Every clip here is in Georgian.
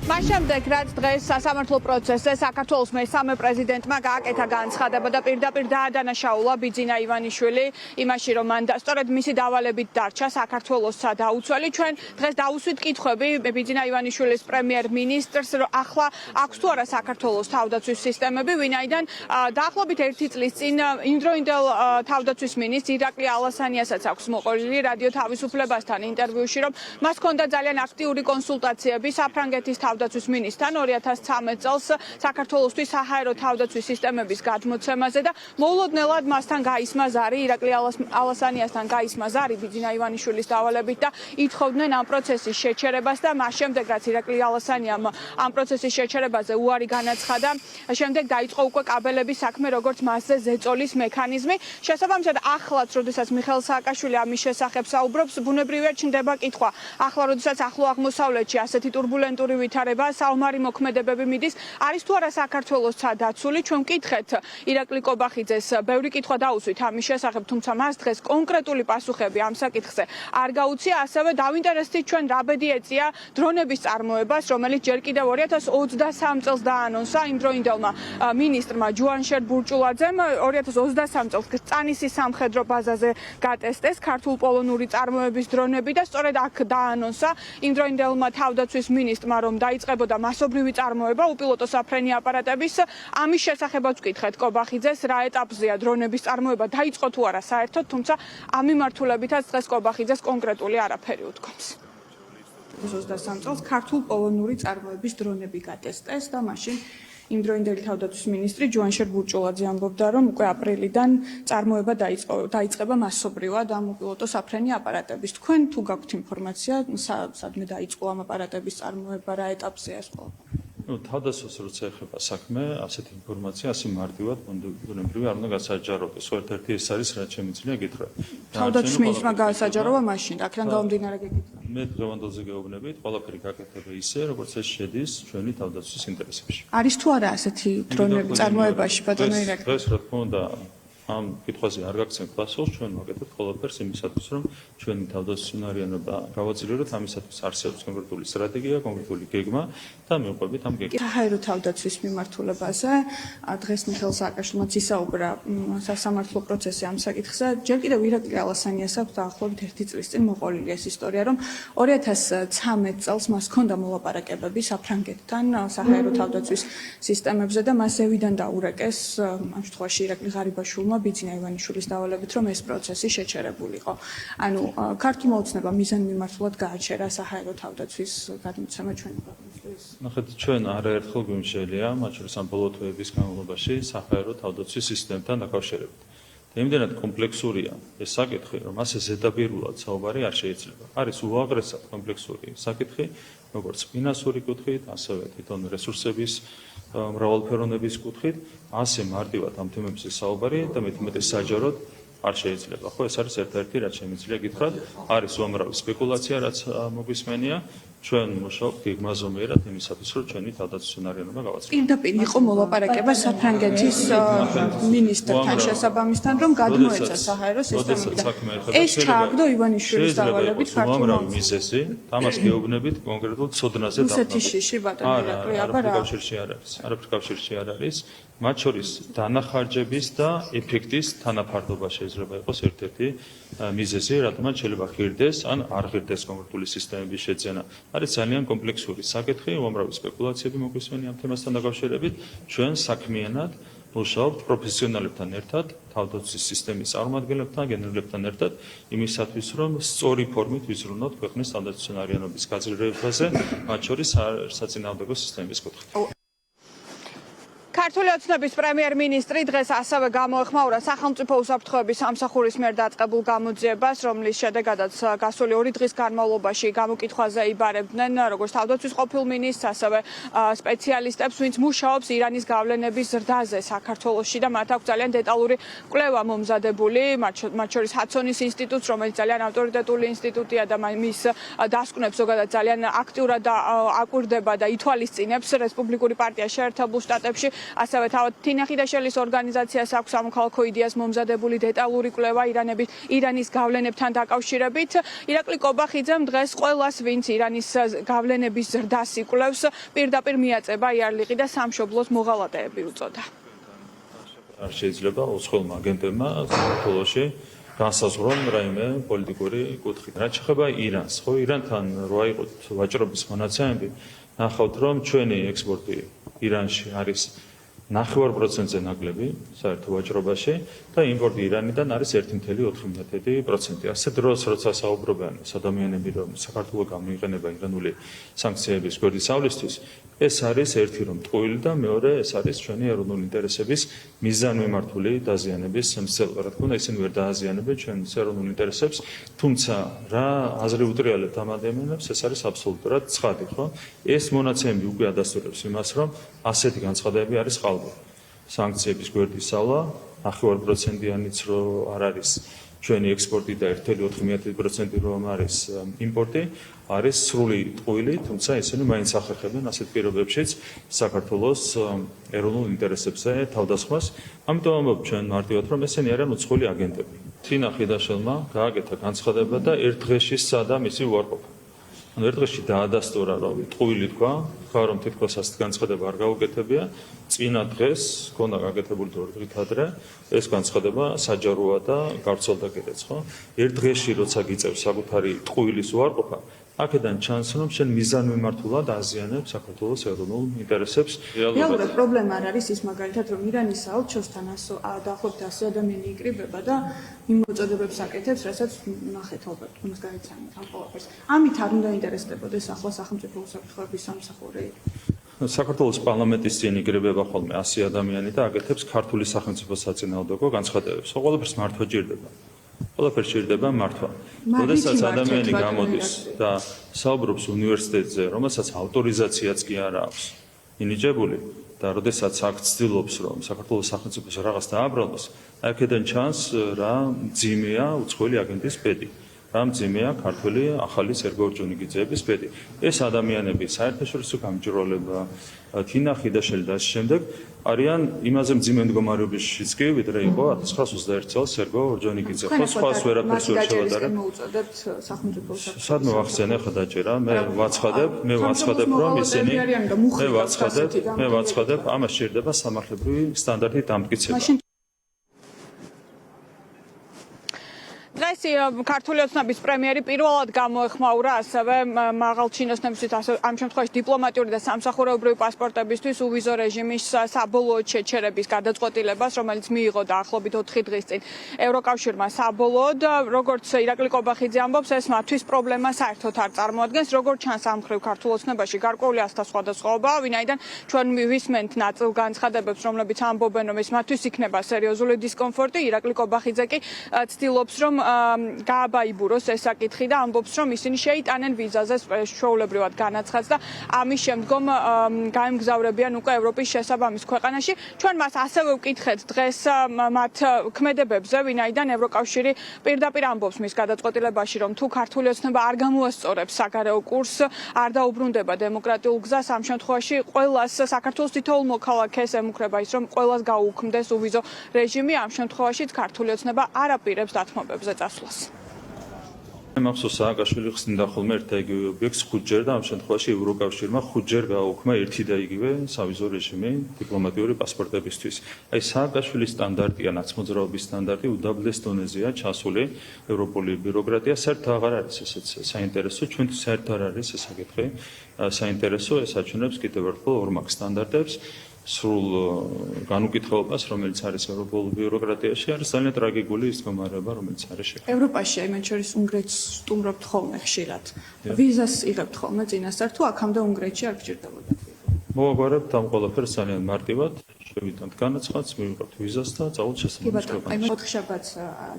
Მაშამდე რაც დღეს სასამართლო პროცესზე საქართველოს მესამე პრეზიდენტმა გააკეთა განცხადება და პირდაპირ დაადანაშაულა ბიძინა ივანიშვილი იმაში, რომ მან სწორედ მისი დავალებით დარჩა საქართველოსსა დაუცველი. ჩვენ დღეს დავუსვით კითხვები ბიძინა ივანიშვილის პრემიერ-მინისტრს, რომ ახლა აქვს თუ არა საქართველოს თავდაცვის სისტემები, ვინაიდან დაახლოებით 1 წლის წინ იმდროინდელ თავდაცვის მინისტრ ირაკლი ალასანიასაც აქვს მოყოლილი რადიო თავისუფლებასთან ინტერვიუში, რომ მას ჰქონდა ძალიან აქტიური კონსულტაციები საფრანგეთის თავდაცვის მინისტრთან 2013 წელს საქართველოსთვის საჰაერო თავდაცვის სისტემების გადმოცემაზე და მოულოდნელად მასთან გაისმა ზარი, ირაკლი ალასანიასთან გაისმა ზარი ბიძინა ივანიშვილის დავალებით და ითხოვდნენ ამ პროცესის შეჩერებას და მას შემდეგ რაც ირაკლი ალასანიამ ამ პროცესის შეჩერებაზე უარი განაცხადა, შემდეგ დაიწყო უკვე კაბელების საქმე, როგორც მასზე ზეწოლის მექანიზმი. შესაბამისად, ახლაც, როდესაც მიხეილ სააკაშვილი ამის შესახებ საუბრობს, ბუნებრივია ჩნდება კითხვა. ახლა, როდესაც ახლო აღმოსავლეთში ასეთი турბულენტური ვითარება, საომარი მოქმედებები მიდის, არის თუ არა საქართველოსა დაცული? ჩვენ ვკითხეთ ირაკლი კობახიძეს, ბევრი კითხვა დაუსვით ამის შესახებ, თუმცა მას დღეს კონკრეტული პასუხები ამ საკითხზე არ გაუწია. ასევე დავინტერესდით ჩვენ რა ბედი ეწია დრონების წარმოებას, რომელიც ჯერ კიდევ 2023 წელს დაანონსა იმდროინდელმა მინისტრმა ჯუანშერ ბურჭულაძემ 2023 წელს წანისის სამხედრო ბაზაზე გატესტეს ქართულ-პოლონური წარმოების დრონები და სწორედ აქ დაანონსა იმდროინდელმა თავდაცვის მინისტრმა, რომ დაიწყებოდა მასობრივი წარმოება უპილოტო საფრენი აპარატების. ამის შესახებაც ვკითხეთ კობახიძეს, რა ეტაპზეა დრონების წარმოება, დაიწყო თუ არა საერთოდ, თუმცა ამ მიმართულებითაც დღეს კობახიძეს კონკრეტული არაფერი უთქვამს. 2023 წელს ქართულ-პოლონური წარმოების დრონები გატესტეს და მაშინ იმდროინდელი თავდაცვის მინისტრი ჯუანშერ ბურჭულაძე ამბობდა, რომ უკვე აპრილიდან წარმოება დაიწყება მასობრივად ამ უპილოტო საფრენი აპარატების. თქვენ თუ გაქვთ ინფორმაცია, სადმე დაიწყო ამ აპარატების წარმოება, რა ეტაპზეა ეს ყველაფერი? თავდაცვას როცა ეხება საქმე, ასეთი ინფორმაცია ასე მარტივად ბუნებრივია არ უნდა გასაჯაროდეს. ერთ-ერთი ეს არის, რაც შემიძლია გითხრათ. თავდაცვის მინისტრმა გაასაჯაროვა მაშინ, აქედან გამომდინარე გეკითხა. მე დღევანდელზე გეუბნებით, ყველაფერი გაკეთდება ისე, როგორც ეს შედის ჩვენი თავდაცვის ინტერესებში. არის თუ არა ასეთი დრონები წარმოებაში, ბატონო ირაკლი? დღეს რა თქმა უნდა ამ კითხვაზე არ გაგცემთ პასუხს, ჩვენ ვაკეთებთ ყველაფერს იმისათვის, რომ ჩვენი თავდაცვის უნარიანობა გავაძლიეროთ, ამისათვის არსებობს კონკრეტული სტრატეგია, კონკრეტული გეგმა და მივყვებით ამ გეგმას. საჰაერო თავდაცვის მიმართულებაზე დღეს მიხეილ სააკაშვილმა ისაუბრა სასამართლო პროცესზე ამ საკითხზე. ჯერ კიდევ ირაკლი ალასანიას აქვს დაახლოებით 1 წლის წინ მოყოლილი ეს ისტორია, რომ 2013 წელს მას ჰქონდა მოლაპარაკებები საფრანგეთთან საჰაერო თავდაცვის სისტემებზე და მას ევიდან დაურეკეს ამ შემთხვევაში ირაკლი ღარიბაშვილმა ბიძინა ივანიშვილის დავალებით, რომ ეს პროცესი შეჩერებულიყო. ანუ ქართულმა ოცნებამ მიზანმიმართულად გააჩერა საჰაერო თავდაცვის გადმოცემა ჩვენი ქვეყნისთვის. ნახეთ, ჩვენ არაერთხელ გვიმსჯელია, მათ შორის ამ ბოლო თვეების განმავლობაში საჰაერო თავდაცვის სისტემთან დაკავშირებით. იმდენად კომპლექსურია ეს საკითხი, რომ ასე ზედაპირულად საუბარი არ შეიძლება. არის უაღრესად კომპლექსური საკითხი, როგორც ფინანსური კუთხით, ასევე თვითონ რესურსების მრავალფეროვნების კუთხით, ასე მარტივად ამ თემებზე საუბარი და მეტ საჯაროდ არ შეიძლება. ხო, ეს არის ერთ-ერთი, რაც შემიძლია გითხრათ, არის უამრავი სპეკულაცია, რაც მოგვისმენია. ჩვენ მუშაობთ გეგმაზომიერად იმისათვის, რომ ჩვენი თავდაცვის უნარიანობა გავაძლიეროთ. პირდაპირ იყო მოლაპარაკება საფრანგეთის მინისტრთან შესაბამისთან, რომ გადმოეცა საჰაერო სისტემიდან. ეს ჩააგდო ივანიშვილის დავალებით ქართულმა უამრავი მიზეზი, ამას გეუბნებით კონკრეტულ ცოდნაზე დაყრდნობით. რუსეთის შიში ბატონო ირაკლი, აბა რა? არაფერ კავშირში არ არის. მათ შორის დანახარჯების და ეფექტის თანაფარდობა შეიძლება იყოს ერთ-ერთი მიზეზი, რადგან შეიძლება ღირდეს ან არ ღირდეს კონკრეტული სისტემების შეძენა. არის ძალიან კომპლექსური საკითხი, უამრავი სპეკულაციები მოგვისმენია ამ თემასთან დაკავშირებით. ჩვენ საქმიანად მუშაობთ პროფესიონალებთან ერთად, თავდაცვის სისტემის წარმომადგენლებთან, გენერლებთან ერთად, იმისათვის, რომ სწორი ფორმით ვიზრუნოთ ქვეყნის თავდაცვის უნარიანობის გაძლიერებაზე, მათ შორის საწინააღმდეგო სისტემების კუთხით. ქართული ოცნების პრემიერ-მინისტრი დღეს ასევე გამოეხმაურა სახელმწიფო უსაფრთხოების სამსახურის მიერ დაწყებულ გამოძიებას, რომლის შედეგადაც გასული 2 დღის განმავლობაში გამოკითხვაზე იბარებდნენ როგორც თავდაცვის ყოფილ მინისტრს, ასევე სპეციალისტებს, ვინც მუშაობს ირანის გავლენების ზრდაზე საქართველოში და მათ აქვს ძალიან დეტალური კვლევა მომზადებული, მათ შორის ჰაცონის ინსტიტუტს, რომელიც ძალიან ავტორიტეტული ინსტიტუტია და მის დასკვნებს ზოგადად ძალიან აქტიურად აკვირდება და ითვალისწინებს რესპუბლიკური პარტია შეერთებულ შტატებში. ასევე თავად თინა ხიდაშელის ორგანიზაციას აქვს სამოქალაქო იდეას მომზადებული დეტალური კვლევა ირანის გავლენებთან დაკავშირებით. ირაკლი კობახიძემ დღეს ყველას, ვინც ირანის გავლენების ზრდას იკვლევს, პირდაპირ მიაწება იარლიყი და სამშობლოს მოღალატეები უწოდა. არ შეიძლება უცხოელმა აგენტებმა საქართველოში განსაზღვრონ რაიმე პოლიტიკური კუთხით. რაც შეეხება ირანს, ხო, ირანთან რო აიყოთ ვაჭრობის მონაცემები, ნახავთ, რომ ჩვენი ექსპორტი ირანში არის 9%-ზე ნაკლები საერთო ვაჭრობაში და იმპორტი ირანიდან არის 1.4%. ასე დროს, როცა საუბრობენ ადამიანები, რომ საქართველოს გამოიყენება ირანული სანქციების გვერდისავლისთვის, ეს არის ერთი რომ ტყუილი და მეორე ეს არის ჩვენი ეროვნული ინტერესების მიზანმიმართული დაზიანების მსწელვა. რა თქმა უნდა, ისინი ვერ დააზიანებენ ჩვენს ეროვნულ ინტერესებს, თუმცა რა აზრი უტრიალებთ ამ ადამიანებს, ეს არის აბსოლუტურად ცხადი, ხო? ეს მონაცემები უკვე ადასტურებს იმას, რომ ასეთი განცხადებები არის ყალბი. სანქციების გვერდისავლა 9%-იანიც რო არ არის ჩვენი ექსპორტი და 1.4% რომ არის იმპორტი, არის სრული ტყუილი, თუმცა ისინი მაინც ახერხებენ ასეთ პირობებშიც საქართველოს ეროვნულ ინტერესებზე თავდასხმას. ამიტომ ამბობ ჩვენ მარტივად, რომ ესენი არიან უცხოელი აგენტები. თინა ხიდაშელმა გააკეთა განცხადება და ერთ დღეში სცადა მისი უარყოფა. ერთ დღეში დაადასტურა, რომ ტყუილი თქვა, ხარ რომ თითქოს ასეთ განცხადება არ გაუკეთებია. წინა დღეს ქონდა გაკეთებული 2 დღით ადრე ეს განცხადება საჯაროა და გავრცელდა კიდეც, ხო? ერთ დღეში როცა გიწევს საკუთარი ტყუილის უარყოფა, აქედან ჩანს, რომ შენ მიზანმიმართულად აზიანებ საქართველოს ეროვნულ ინტერესებს. რეალურად პრობლემა არ არის ის მაგალითად, რომ ირანის საელჩოსთან დაახლოებით 100 ადამიანი იკრიბება და იმ მოწოდებებს აკეთებს, რასაც ნახეთ ალბათ, უნდა გაიცანოთ ამ ყველაფერს. ამით არ უნდა ინტერესდებოდეს ახლა სახელმწიფო უსაფრთხოების სამსახური. საქართველოს პარლამენტის წინ იკრიბება ხოლმე 100 ადამიანი და აკეთებს ქართული სახელმწიფო საწინააღმდეგო განცხადებებს. ყველაფერს მართვა ჭირდება. ყველაფერს ჭირდება მართვა. როდესაც ადამიანი გამოდის და საუბრობს უნივერსიტეტზე, რომელსაც ავტორიზაციაც კი არ აქვს მინიჭებული და როდესაც აქ ცდილობს, რომ საქართველოს სახელმწიფოს რაღაც დააბრალოს, აქედან ჩანს რა მძიმეა უცხოელი აგენტის ბედი. რა მძიმეა ქართული ახალი სერგო-ორჯონიკიძეების ბედი. ეს ადამიანები საერთაშორისო გამჭვირვალება, თინა ხიდაშელი და ამ შემდეგ არიან იმაზე მძიმე მდგომარეობაშიც კი, ვიდრე იყო 1921 წელს სერგო-ორჯონიკიძე. ხო, სხვას ვერაფერს ვერ შევადარებ. სადმე ვახსენე ხა დაჭერა, მე ვაცხადებ, რომ ისინი მე ვაცხადებ, ამას სჭირდება სამართლებრივი სტანდარტი დამტკიცება. დღეს ქართული ოცნების პრემიერი პირველად გამოეხმაურა ასევე მაღალჩინოსნებისთვის, ამ შემთხვევაში დიპლომატიური და სამსახურეობრივი პასპორტებისთვის უვიზო რეჟიმის საბოლოო შეჩერების გადაწყვეტილებას, რომელიც მიიღო დაახლოებით 4 დღის წინ ევროკავშირმა საბოლოოდ. როგორც ირაკლი კობახიძე ამბობს, ეს მათთვის პრობლემა საერთოდ არ წარმოადგენს. როგორც ჩანს ამ მხრივ ქართულ ოცნებაში გარკვეული ასთა სხვადასხვაობაა, ვინაიდან ჩვენ ვისმენთ ნაწილ განცხადებებს, რომლებიც ამბობენ, რომ ეს მათთვის იქნება სერიოზული დისკომფორტი. ირაკლი კობახიძე კი ცდილობს, რომ გააბაიბუროს ეს საკითხი და ამბობს, რომ ისინი შეიტანენ ვიზაზე ჩვეულებრივად განაცხადს და ამის შემდგომ გაემგზავრებიან უკვე ევროპის შესაბამის ქვეყანაში. ჩვენ მას ასევე ვკითხეთ დღეს მათ ქმედებებზე, ვინაიდან ევროკავშირი პირდაპირ ამბობს მის გადაწყვეტილებაში, რომ თუ ქართული ოცნება არ გამოასწორებს საგარეო კურსს, არ დაუბრუნდება დემოკრატიულ გზას, ამ შემთხვევაში ყველას საქართველოს თითოეულ მოქალაქეს ემუქრება ის, რომ ყველას გაუქმდეს უვიზო რეჟიმი, ამ შემთხვევაშიც ქართული ოცნება არ აპირებს დათმობებზე წასვლას. მახსოვს სააკაშვილი ხსნიდა ხოლმე ერთ და იგივე ობიექტს 5ჯერ და ამ შემთხვევაში ევროკავშირმა 5ჯერ გააუქმა ერთი და იგივე სავიზო რეჟიმი დიპლომატიური პასპორტებისთვის. აი სააკაშვილის სტანდარტია, ნაცმოძრაობის სტანდარტი უდაბლეს დონეზეა ჩასული ევროპული ბიუროკრატია. საერთოდ აღარ არის ესეც საინტერესო, ჩვენთვის საერთოდ არ არის ეს საკითხი საინტერესო, ეს აჩვენებს კიდევ ერთხელ ორმაგ სტანდარტებს. სრულ განუკითხაობას, რომელიც არის ევროპულ ბიუროკრატიაში, არის ძალიან ტრაგიკული ის მდგომარეობა, რომელიც არის შექმნილი. ევროპაში აი მათ შორის უნგრეთს სტუმრობთ ხოლმე ხშირად. ვიზას იღებთ ხოლმე წინასწარ თუ აქამდე უნგრეთში არ გჭირდებოდა? მოვაგვარებთ ამ ყველაფერს ძალიან მარტივად. შევიტანთ განაცხადს, მივიღებთ ვიზას და წავალთ შესაბამის ქვეყანაში. 4 შაბათს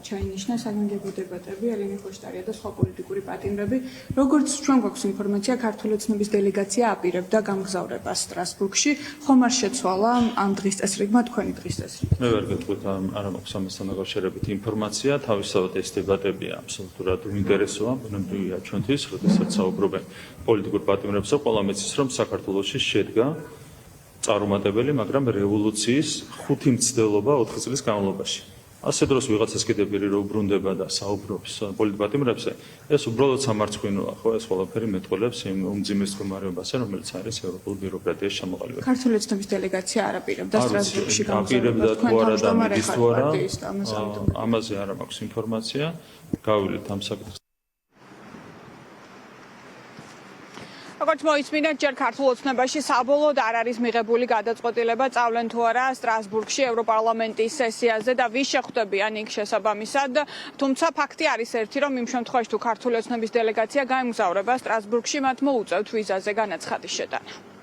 ჩაინიშნა საგანგებო დებატები, ელენე ხოშტარია და სხვა პოლიტიკური პატიმრები. როგორც ჩვენ გვაქვს ინფორმაცია, ქართული ოცნების დელეგაცია აპირებდა გამგზავრებას სტრასბურგში. ხომ არ შეცვალა ამ დღის წესრიგმა თქვენი დღის წესრიგი? მე ვერ გეტყვით არ მაქვს ამასთან დაკავშირებით ინფორმაცია. თავისთავად ეს დებატები აბსოლუტურად უინტერესოა, ბუნებრივია ჩვენთვის, როდესაც საუბრობენ პოლიტიკურ პატიმრებზე, ყველა მეცის რომ საქართველოში შედგა წარუმატებელი, მაგრამ რევოლუციის ხუთი მცდელობა 4 წლის განმავლობაში. ასე დროს ვიღაცას კიდევ უბრუნდება და საუბრობს პოლიტპატიმრებზე, ეს უბრალოდ სამარცხვინოა, ხო, ეს ყველაფერი მეტყველებს იმ უმძიმეს მდგომარეობაზე, რომელიც არის ევროპულ ბიუროკრატიის ჩამოყალიბება. ქართული ოცნების დელეგაცია არ აპირებდა სტრასბურგში აპირებდა თუ არა და მიდის თუ არა, ამაზე არ მაქვს ინფორმაცია, გავივლით ამ საკითხს. როგორც მოისმინეთ, ჯერ ქართულ ოცნებაში საბოლოოდ არ არის მიღებული გადაწყვეტილება წავლენ თუ არა სტრასბურგში ევროპარლამენტის სესიაზე და ვის შეხვდებიან იქ შესაბამისად, თუმცა ფაქტი არის ერთი, რომ იმ შემთხვევაში თუ ქართული ოცნების დელეგაცია გაემგზავრება სტრასბურგში, მათ მოუწევთ ვიზაზე განაცხადის შეტანა.